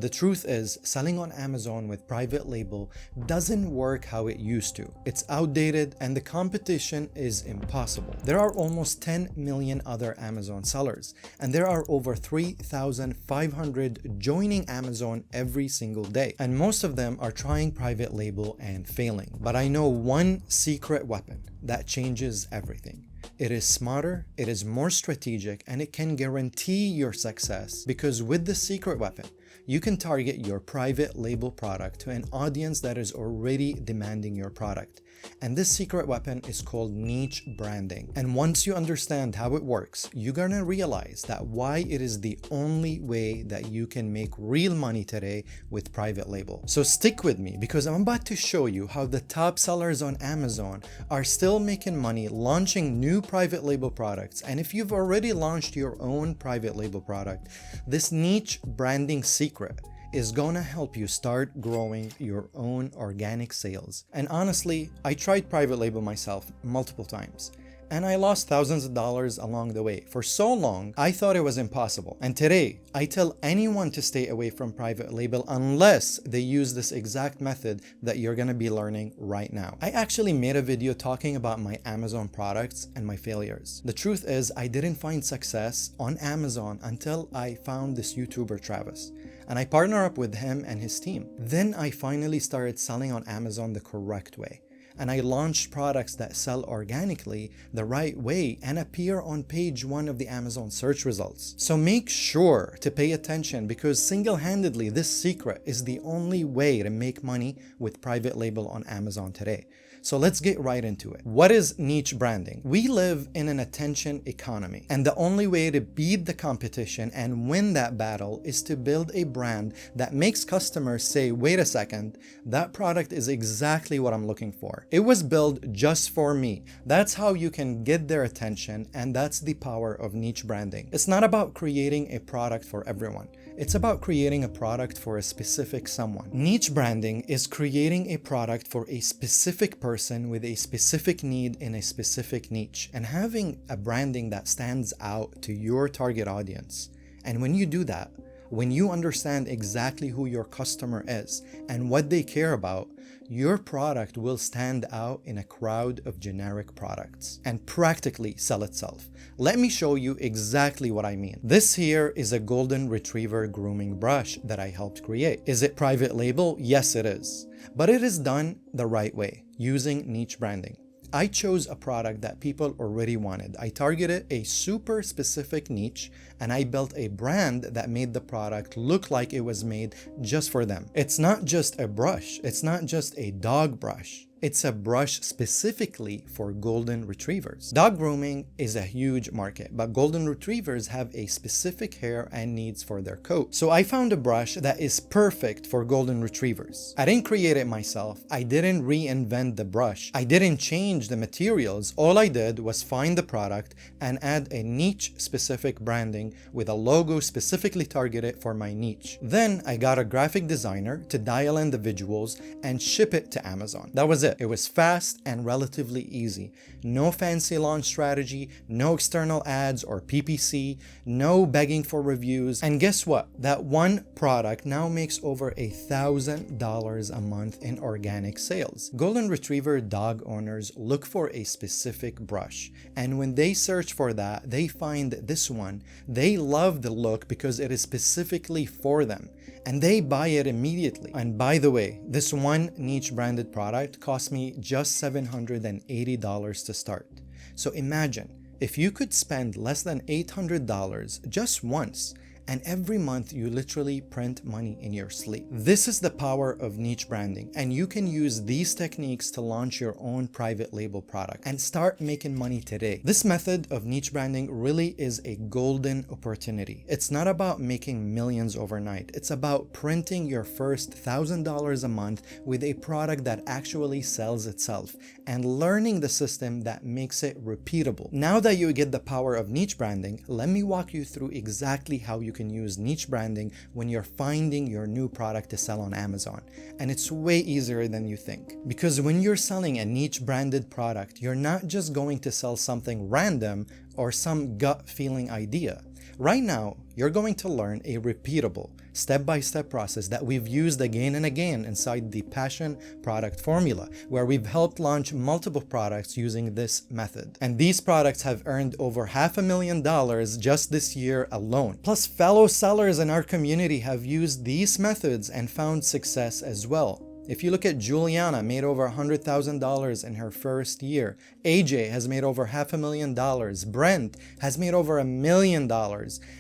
The truth is, selling on Amazon with private label doesn't work how it used to. It's outdated and the competition is impossible. There are almost 10 million other Amazon sellers, and there are over 3,500 joining Amazon every single day. And most of them are trying private label and failing. But I know one secret weapon that changes everything. It is smarter, it is more strategic, and it can guarantee your success, because with the secret weapon, you can target your private label product to an audience that is already demanding your product. And this secret weapon is called niche branding. And once you understand how it works, you're gonna realize that why it is the only way that you can make real money today with private label. So stick with me, because I'm about to show you how the top sellers on Amazon are still making money launching new private label products. And if you've already launched your own private label product, this niche branding secret is gonna help you start growing your own organic sales. And honestly, I tried private label myself multiple times, and I lost thousands of dollars along the way. For so long, I thought it was impossible. And today, I tell anyone to stay away from private label unless they use this exact method that you're gonna be learning right now. I actually made a video talking about my Amazon products and my failures. The truth is, I didn't find success on Amazon until I found this YouTuber, Travis, and I partnered up with him and his team. Then I finally started selling on Amazon the correct way. And I launched products that sell organically the right way and appear on page 1 of the Amazon search results. So make sure to pay attention, because single-handedly, this secret is the only way to make money with private label on Amazon today. So let's get right into it. What is niche branding? We live in an attention economy, and the only way to beat the competition and win that battle is to build a brand that makes customers say, wait a second, that product is exactly what I'm looking for. It was built just for me. That's how you can get their attention, and that's the power of niche branding. It's not about creating a product for everyone. It's about creating a product for a specific someone. Niche branding is creating a product for a specific person with a specific need in a specific niche, and having a branding that stands out to your target audience. And when you do that, when you understand exactly who your customer is and what they care about, your product will stand out in a crowd of generic products and practically sell itself. Let me show you exactly what I mean. This here is a golden retriever grooming brush that I helped create. Is it private label? Yes, it is. But it is done the right way, using niche branding. I chose a product that people already wanted. I targeted a super specific niche, and I built a brand that made the product look like it was made just for them. It's not just a brush. It's not just a dog brush. It's a brush specifically for golden retrievers. Dog grooming is a huge market, but golden retrievers have a specific hair and needs for their coat. So I found a brush that is perfect for golden retrievers. I didn't create it myself. I didn't reinvent the brush. I didn't change the materials. All I did was find the product and add a niche specific branding with a logo specifically targeted for my niche. Then I got a graphic designer to dial in the visuals and ship it to Amazon. That was it. It was fast and relatively easy. No fancy launch strategy, no external ads or PPC, no begging for reviews. And guess what? That one product now makes over $1,000 a month in organic sales. Golden Retriever dog owners look for a specific brush, and when they search for that, they find this one. They love the look because it is specifically for them, and they buy it immediately. And by the way, this one niche branded product cost me just $780 to start. So imagine if you could spend less than $800 just once, and every month you literally print money in your sleep. This is the power of niche branding, and you can use these techniques to launch your own private label product and start making money today. This method of niche branding really is a golden opportunity. It's not about making millions overnight. It's about printing your first $1,000 a month with a product that actually sells itself and learning the system that makes it repeatable. Now that you get the power of niche branding, let me walk you through exactly how you can use niche branding when you're finding your new product to sell on Amazon. And it's way easier than you think. Because when you're selling a niche branded product, you're not just going to sell something random or some gut feeling idea. Right now, you're going to learn a repeatable, step-by-step process that we've used again and again inside the Passion product formula, where we've helped launch multiple products using this method. And these products have earned over $500,000 just this year alone. Plus, fellow sellers in our community have used these methods and found success as well. If you look at Juliana, made over $100,000 in her first year. AJ has made over $500,000. Brent has made over $1 million.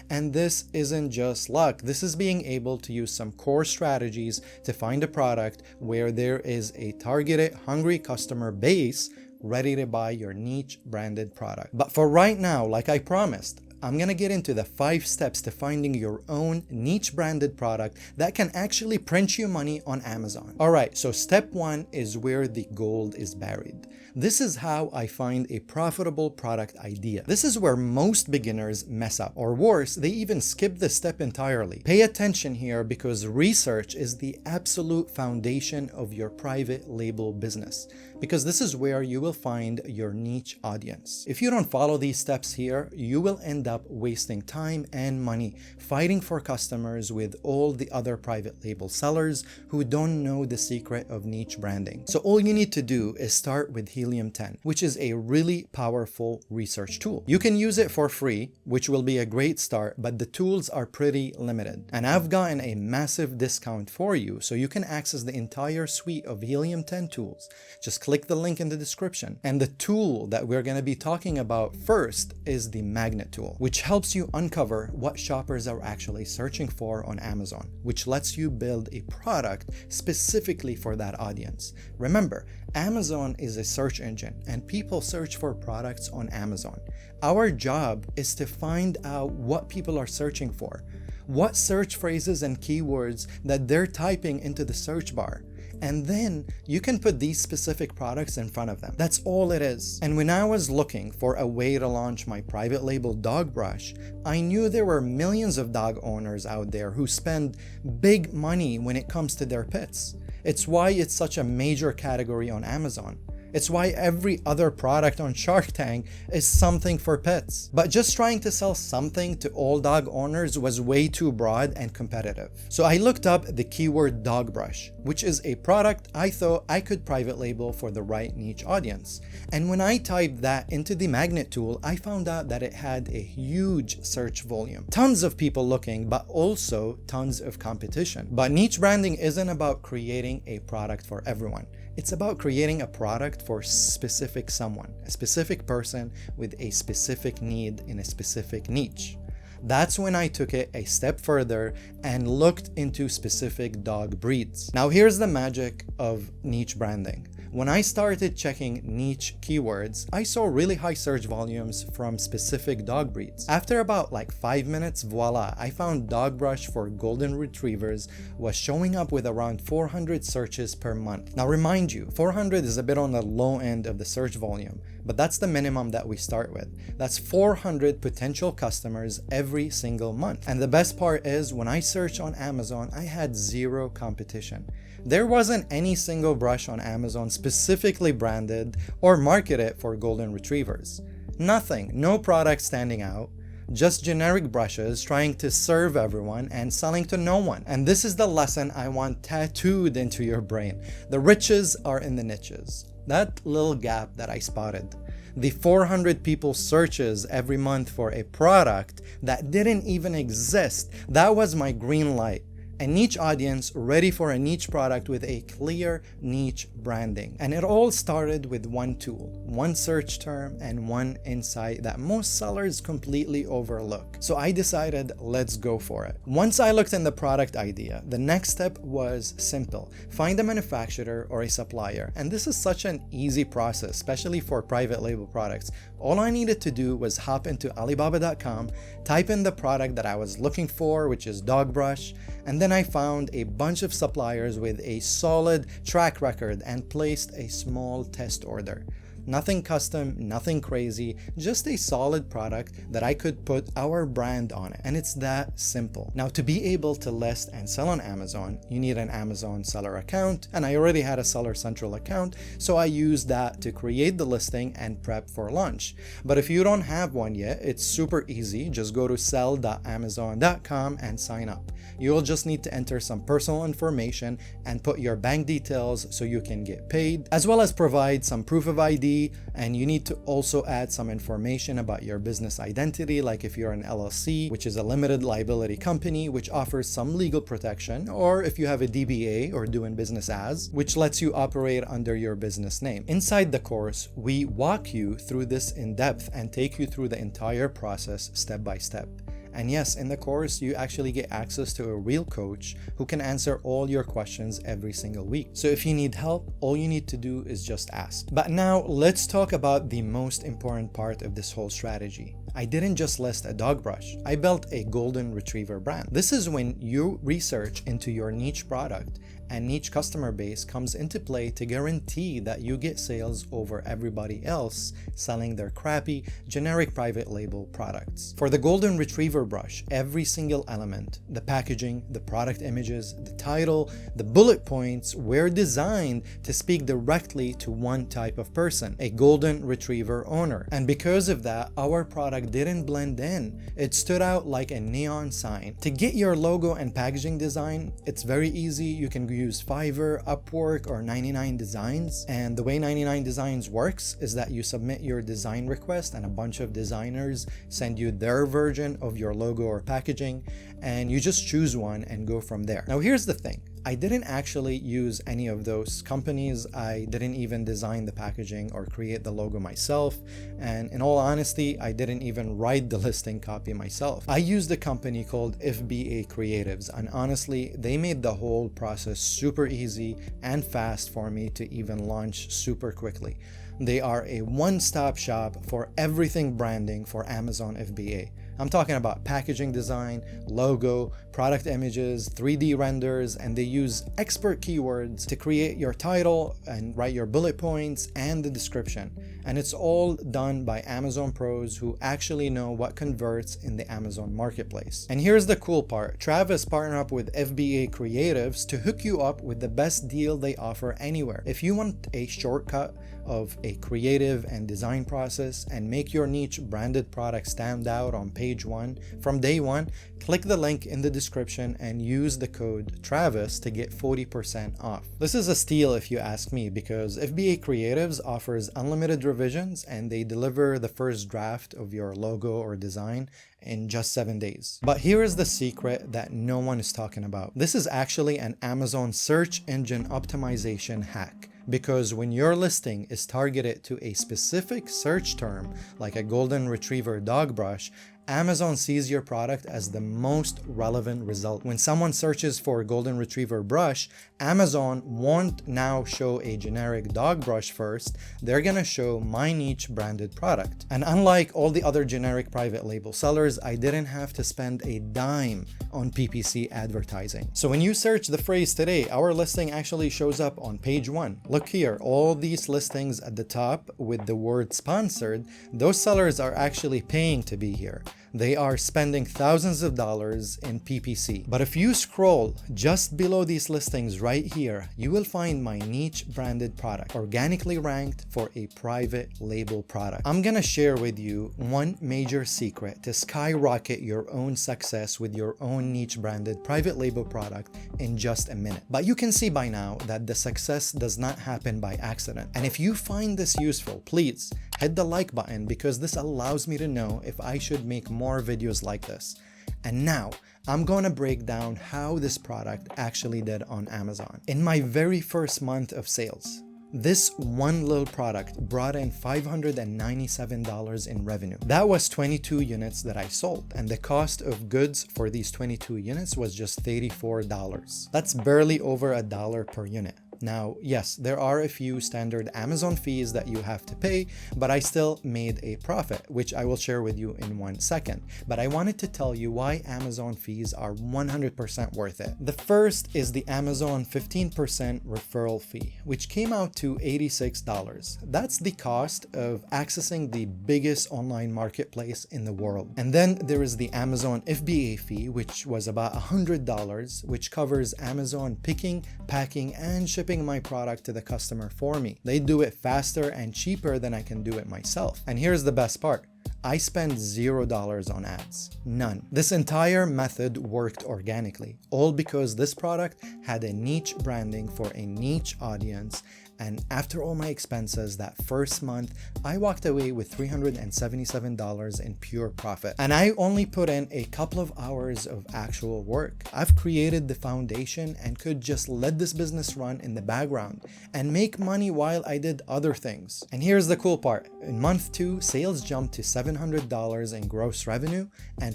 And this isn't just luck. This is being able to use some core strategies to find a product where there is a targeted, hungry customer base ready to buy your niche branded product. But for right now, like I promised, I'm gonna get into the 5 steps to finding your own niche branded product that can actually print you money on Amazon. Alright, so step 1 is where the gold is buried. This is how I find a profitable product idea. This is where most beginners mess up, or worse, they even skip this step entirely. Pay attention here because research is the absolute foundation of your private label business, because this is where you will find your niche audience. If you don't follow these steps here, you will end up wasting time and money fighting for customers with all the other private label sellers who don't know the secret of niche branding. So all you need to do is start with Helium-10, which is a really powerful research tool. You can use it for free, which will be a great start, but the tools are pretty limited. And I've gotten a massive discount for you, so you can access the entire suite of Helium-10 tools. Just click the link in the description. And the tool that we're going to be talking about first is the Magnet tool, which helps you uncover what shoppers are actually searching for on Amazon, which lets you build a product specifically for that audience. Remember, Amazon is a search engine and people search for products on Amazon. Our job is to find out what people are searching for, what search phrases and keywords that they're typing into the search bar. And then you can put these specific products in front of them. That's all it is. And when I was looking for a way to launch my private label dog brush, I knew there were millions of dog owners out there who spend big money when it comes to their pets. It's why it's such a major category on Amazon. It's why every other product on Shark Tank is something for pets. But just trying to sell something to all dog owners was way too broad and competitive. So I looked up the keyword dog brush, which is a product I thought I could private label for the right niche audience. And when I typed that into the Magnet tool, I found out that it had a huge search volume. Tons of people looking, but also tons of competition. But niche branding isn't about creating a product for everyone. It's about creating a product for specific someone, a specific person with a specific need in a specific niche. That's when I took it a step further and looked into specific dog breeds. Now here's the magic of niche branding. When I started checking niche keywords, I saw really high search volumes from specific dog breeds. After about 5 minutes, voila, I found dog brush for golden retrievers was showing up with around 400 searches per month. Now remind you, 400 is a bit on the low end of the search volume, but that's the minimum that we start with. That's 400 potential customers every single month. And the best part is when I searched on Amazon, I had zero competition. There wasn't any single brush on Amazon specifically branded or marketed for golden retrievers. Nothing, no product standing out, just generic brushes trying to serve everyone and selling to no one. And this is the lesson I want tattooed into your brain. The riches are in the niches. That little gap that I spotted. The 400 people searches every month for a product that didn't even exist. That was my green light. A niche audience ready for a niche product with a clear niche branding. And it all started with one tool, one search term, and one insight that most sellers completely overlook. So I decided, let's go for it. Once I looked in the product idea, the next step was simple. Find a manufacturer or a supplier. And this is such an easy process, especially for private label products. All I needed to do was hop into Alibaba.com, type in the product that I was looking for, which is dog brush, and then I found a bunch of suppliers with a solid track record and placed a small test order. Nothing custom, nothing crazy, just a solid product that I could put our brand on it. And it's that simple. Now, to be able to list and sell on Amazon, you need an Amazon seller account, and I already had a Seller Central account, so I used that to create the listing and prep for launch. But if you don't have one yet, it's super easy. Just go to sell.amazon.com and sign up. You'll just need to enter some personal information and put your bank details so you can get paid, as well as provide some proof of ID, and you need to also add some information about your business identity, like if you're an LLC, which is a limited liability company, which offers some legal protection, or if you have a DBA or doing business as, which lets you operate under your business name. Inside the course, we walk you through this in depth and take you through the entire process step by step. And yes, in the course, you actually get access to a real coach who can answer all your questions every single week. So if you need help, all you need to do is just ask. But now let's talk about the most important part of this whole strategy. I didn't just list a dog brush. I built a golden retriever brand. This is when you research into your niche product and niche customer base comes into play to guarantee that you get sales over everybody else selling their crappy, generic private label products. For the golden retriever brush, every single element, the packaging, the product images, the title, the bullet points were designed to speak directly to one type of person, a golden retriever owner. And because of that, our product didn't blend in. It stood out like a neon sign. To get your logo and packaging design, it's very easy. You can use Fiverr, Upwork, or 99 Designs. And the way 99 Designs works is that you submit your design request and a bunch of designers send you their version of your logo or packaging, and you just choose one and go from there. Now, here's the thing. I didn't actually use any of those companies. I didn't even design the packaging or create the logo myself. And in all honesty, I didn't even write the listing copy myself. I used a company called FBA Creatives, and honestly, they made the whole process super easy and fast for me to even launch super quickly. They are a one-stop shop for everything branding for Amazon FBA. I'm talking about packaging design, logo, product images, 3D renders, and they use expert keywords to create your title and write your bullet points and the description. And it's all done by Amazon pros who actually know what converts in the Amazon marketplace. And here's the cool part. Travis partnered up with FBA Creatives to hook you up with the best deal they offer anywhere. If you want a shortcut of a creative and design process and make your niche branded product stand out on page 1 from day 1, click the link in the description and use the code TRAVIS to get 40% off. This is a steal if you ask me, because FBA Creatives offers unlimited revisions and they deliver the first draft of your logo or design in just 7 days. But here is the secret that no one is talking about. This is actually an Amazon search engine optimization hack. Because when your listing is targeted to a specific search term, like a golden retriever dog brush, Amazon sees your product as the most relevant result. When someone searches for a golden retriever brush, Amazon won't now show a generic dog brush first. They're gonna show my niche branded product. And unlike all the other generic private label sellers, I didn't have to spend a dime on PPC advertising. So when you search the phrase today, our listing actually shows up on page 1. Look here, all these listings at the top with the word sponsored, those sellers are actually paying to be here. They are spending thousands of dollars in PPC. But if you scroll just below these listings right here, you will find my niche branded product, organically ranked for a private label product. I'm gonna share with you one major secret to skyrocket your own success with your own niche branded private label product in just a minute. But you can see by now that the success does not happen by accident. And if you find this useful, please hit the like button, because this allows me to know if I should make more videos like this. And now I'm gonna break down how this product actually did on Amazon. In my very first month of sales, this one little product brought in $597 in revenue. That was 22 units that I sold, and the cost of goods for these 22 units was just $34. That's barely over $1 per unit. Now, yes, there are a few standard Amazon fees that you have to pay, but I still made a profit, which I will share with you in 1 second. But I wanted to tell you why Amazon fees are 100% worth it. The first is the Amazon 15% referral fee, which came out to $86. That's the cost of accessing the biggest online marketplace in the world. And then there is the Amazon FBA fee, which was about $100, which covers Amazon picking, packing, and shipping my product to the customer for me. They do it faster and cheaper than I can do it myself. And here's the best part. I spend $0 on ads. None. This entire method worked organically, all because this product had a niche branding for a niche audience. And after all my expenses that first month, I walked away with $377 in pure profit. And I only put in a couple of hours of actual work. I've created the foundation and could just let this business run in the background and make money while I did other things. And here's the cool part. In month 2, sales jumped to $700 in gross revenue and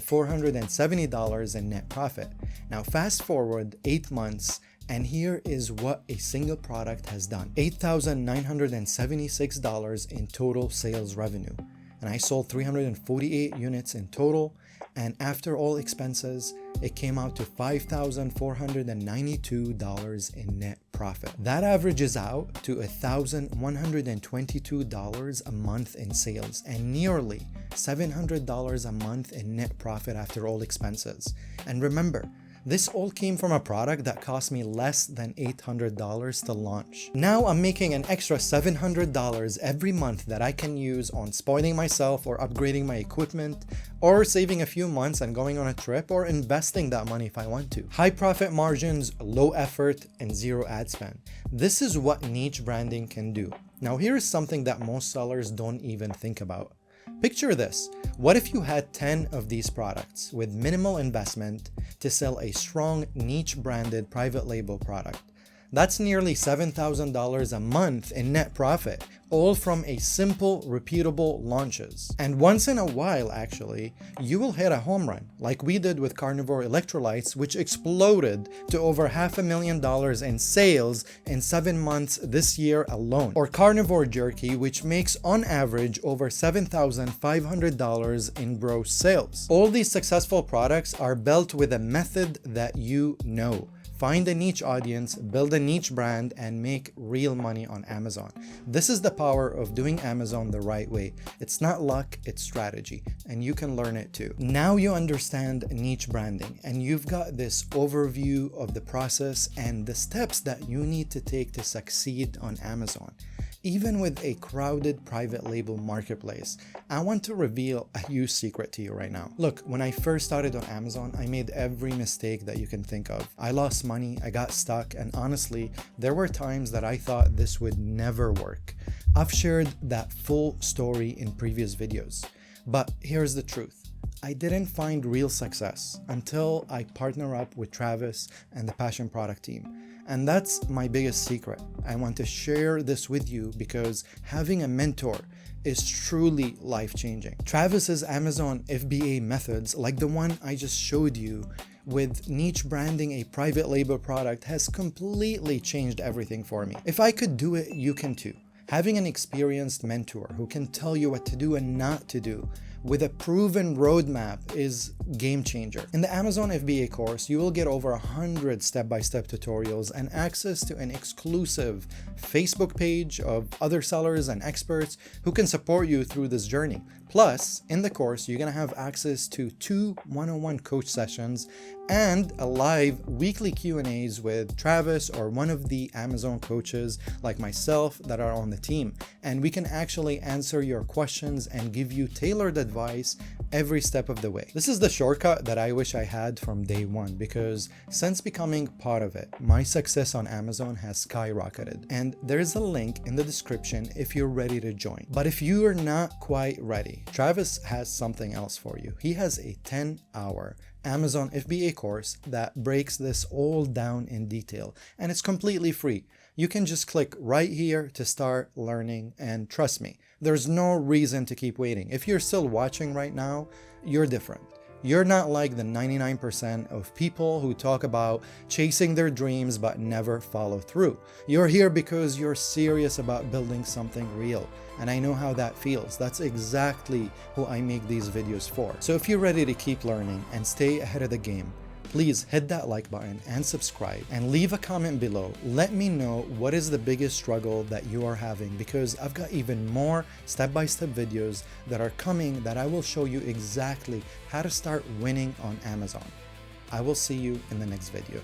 $470 in net profit. Now fast forward 8 months, and here is what a single product has done. $8,976 in total sales revenue. And I sold 348 units in total. And after all expenses, it came out to $5,492 in net profit. That averages out to $1,122 a month in sales and nearly $700 a month in net profit after all expenses. And remember, this all came from a product that cost me less than $800 to launch. Now I'm making an extra $700 every month that I can use on spoiling myself or upgrading my equipment or saving a few months and going on a trip or investing that money if I want to. High profit margins, low effort, and zero ad spend. This is what niche branding can do. Now here's something that most sellers don't even think about. Picture this. What if you had 10 of these products with minimal investment to sell a strong niche branded private label product? That's nearly $7,000 a month in net profit, all from a simple, repeatable launches. And once in a while, actually, you will hit a home run, like we did with Carnivore Electrolytes, which exploded to over $500,000 in sales in 7 months this year alone. Or Carnivore Jerky, which makes on average over $7,500 in gross sales. All these successful products are built with a method that you know. Find a niche audience, build a niche brand, and make real money on Amazon. This is the power of doing Amazon the right way. It's not luck, it's strategy, and you can learn it too. Now you understand niche branding, and you've got this overview of the process and the steps that you need to take to succeed on Amazon. Even with a crowded private label marketplace, I want to reveal a huge secret to you right now. Look, when I first started on Amazon, I made every mistake that you can think of. I lost money, I got stuck, and honestly, there were times that I thought this would never work. I've shared that full story in previous videos. But here's the truth. I didn't find real success until I partner up with Travis and the Passion Product team. And that's my biggest secret. I want to share this with you because having a mentor is truly life-changing. Travis's Amazon FBA methods, like the one I just showed you, with niche branding a private label product has completely changed everything for me. If I could do it, you can too. Having an experienced mentor who can tell you what to do and not to do with a proven roadmap is game changer. In the Amazon FBA course, you will get over 100 step-by-step tutorials and access to an exclusive Facebook page of other sellers and experts who can support you through this journey. Plus, in the course, you're gonna have access to 2 one-on-one coach sessions and a live weekly Q&As with Travis or one of the Amazon coaches like myself that are on the team. And we can actually answer your questions and give you tailored advice every step of the way. This is the shortcut that I wish I had from day one, because since becoming part of it, my success on Amazon has skyrocketed. And there's a link in the description if you're ready to join. But if you are not quite ready, Travis has something else for you. He has a 10-hour Amazon FBA course that breaks this all down in detail, and it's completely free. You can just click right here to start learning, and trust me, there's no reason to keep waiting. If you're still watching right now, you're different. You're not like the 99% of people who talk about chasing their dreams but never follow through. You're here because you're serious about building something real. And I know how that feels. That's exactly who I make these videos for. So if you're ready to keep learning and stay ahead of the game, please hit that like button and subscribe and leave a comment below. Let me know what is the biggest struggle that you are having, because I've got even more step-by-step videos that are coming that I will show you exactly how to start winning on Amazon. I will see you in the next video.